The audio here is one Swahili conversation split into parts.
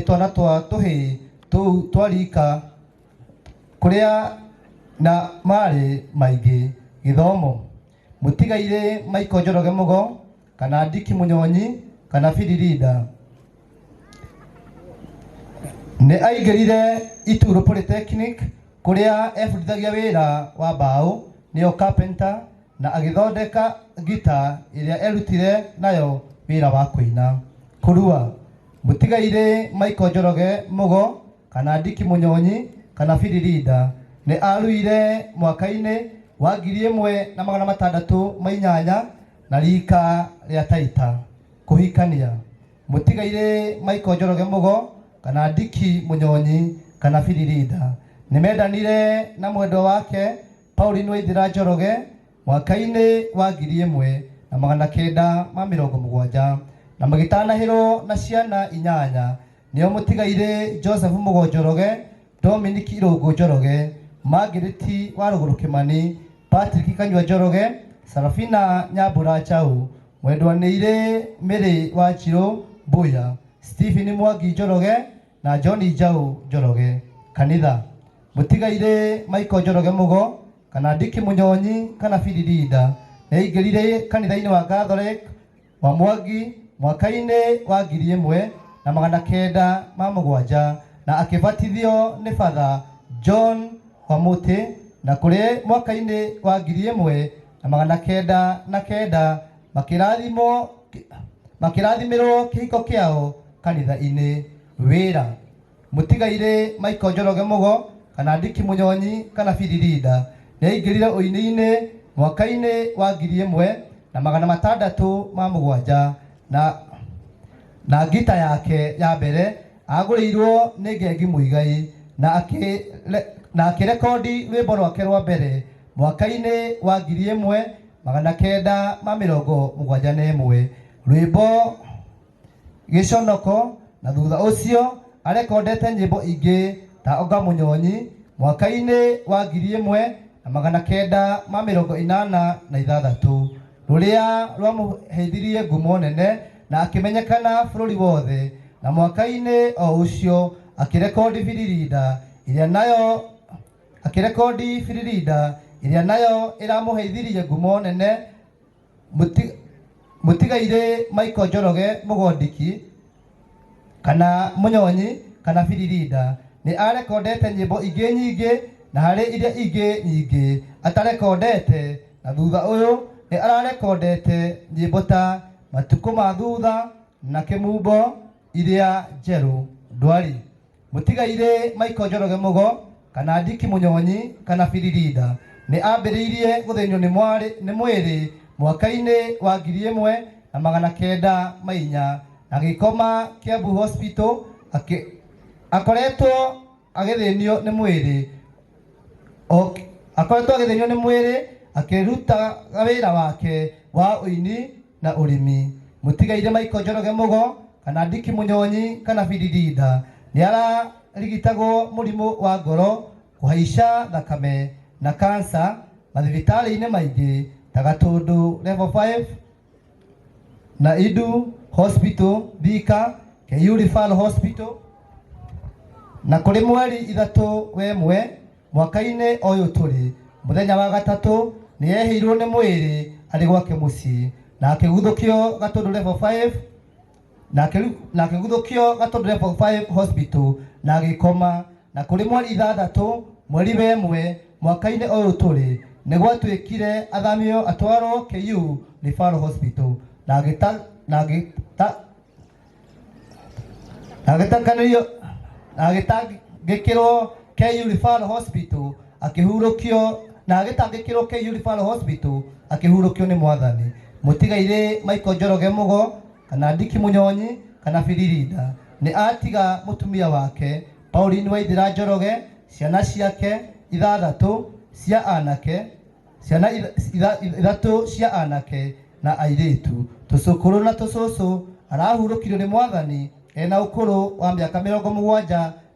twana twa tuhi tu twarika kuria na mari maingi githomo mutigaire Michael Njoroge Mugo kana Dick Munyonyi kana Firirida ne aigerire Ituro Polytechnic kuria ebudithagia wira wa mbao nio carpenter na agithondeka gita iria erutire nayo wira wa kuina kurua mutigaire Michael Njoroge Mugo kana Dick Munyonyi kana Firirida ne aruire mwaka-ini wa 1608 na rika ria Taita kuhikania mutigaire Michael Njoroge Mugo kana Dick Munyonyi kana Firirida nimendanire na mwendo wake Pauline Waithira Njoroge mwaka-ini wa 1970 na magitanahirwo na ciana 8 nio mutigaire Joseph Mugo Njoroge, Dominic Irungu Njoroge, Margaret wa Ruguru Kimani, Patrick Kanyua Njoroge, Sarafina Nyambura Chau, mwendwanĩire Mary Wanjiru Mbuya, Stephen Mwangi Njoroge na Johnny Njau Njoroge. Kanitha mutigaire Michael Njoroge Mugo kana Dick Munyonyi kana Firirida nĩaingĩrire kanitha-inĩ wa Catholic wa Mwangi mwaka-ini wa 1907 na akibatithio ni Father John Wamuti na kuri mwaka-ini wa 1909 makirathimĩrwo kĩhiko kĩao kanitha-inĩ wĩra mutigaire Michael Njoroge Mugo kana Dick Munyonyi kana Firirida nĩaingĩrire ũini-inĩ mwaka-ini wa 1607 na gita yake ya mbere agũrĩirwo nĩ Ngengi Muigai na akirekodi rwĩmbo rwake rwa mbere mwaka-ini wa 1971 rwĩmbo Gĩconoko na thutha ũcio arekondete nyĩmbo ingĩ ta Onga Munyonyi mwaka-ini wa 1986 rũrĩa rwamũheithirie ngumo nene na akimenyekana bũrũri wothe na mwaka-ini o ũcio akirekodi Firirida iria nayo iramũheithirie ngumo nene mutigaire Michael Njoroge Mugo Dick kana Munyonyi kana Firirida ni arekondete nyĩmbo ingĩ nyingĩ na harĩ iria ingĩ nyingĩ atarekondete na thutha ũyũ ni ararekondete nyĩmbo ta Matukũ ma thutha na Kĩmumbo iria njerũ ndwari mutigaire Michael Njoroge Mugo kana Dick Munyonyi kana Firirida ni ambĩrĩirie gũthĩnio nĩ mwĩrĩ mwaka-ini wa 1904 na gĩkoma Kiambu Hospital akoretwo agĩthĩnio nĩ mwĩrĩ akiruta wĩra wake wa ũini na ũrĩmi mutigaire Michael Njoroge Mugo kana Dick Munyonyi kana Firirida ni ararigitagwo mũrimũ wa ngoro kũhaica thakame na cancer mathibitarĩ-inĩ maingĩ ta Gatũndũ level 5 na Idu Hospital Thika, KU Referral Hospital na kũrĩ mweri 3 mwaka-ini ũyũ tũrĩ mũthenya wa gatatũ ni eheirwo nĩ mwĩrĩ arĩ gwake mũciĩ na akĩguthũkio Gatũndũ level 5 na akĩguthũkio Gatũndũ level 5 hospital na agĩkoma na kũrĩ mweri 6 mweri wa 1 mwaka-ini ũyũ tũrĩ nĩ gwatuĩkire athamio atwarwo KU Referral Hospital na agĩtangĩkĩrwo KU Referral Hospital akĩhurũkio na agĩtangĩkĩrwo KU Referral Hospital akĩhurũkio nĩ Mwathani mutigaire Michael Njoroge Mugo kana Dick Munyonyi kana Firirida ni atiga mutumia wake Pauline Waithira Njoroge ciana ciake 6 cia anake na airĩtu tũcũkũrũ na tũcũcũ arahurũkirio nĩ Mwathani ena ũkũrũ wa mĩaka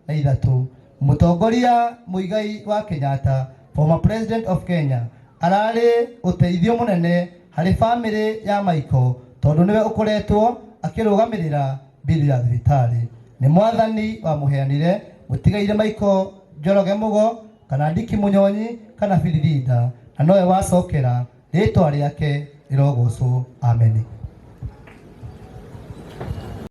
73 Mũtongoria Muigai wa Kenyatta former president of Kenya ararĩ ũteithio mũnene harĩ family ya Michael tondũ niwe ũkoretwo akĩrũgamĩrĩra bill ya thibitarĩ nĩ mwathani wamũheanire, mũtigaire Michael Njoroge Mũgo kana Dick Mũnyonyi kana Biririda, na nowe wacokera, rĩtwa rĩake rĩrogocwo. Amen.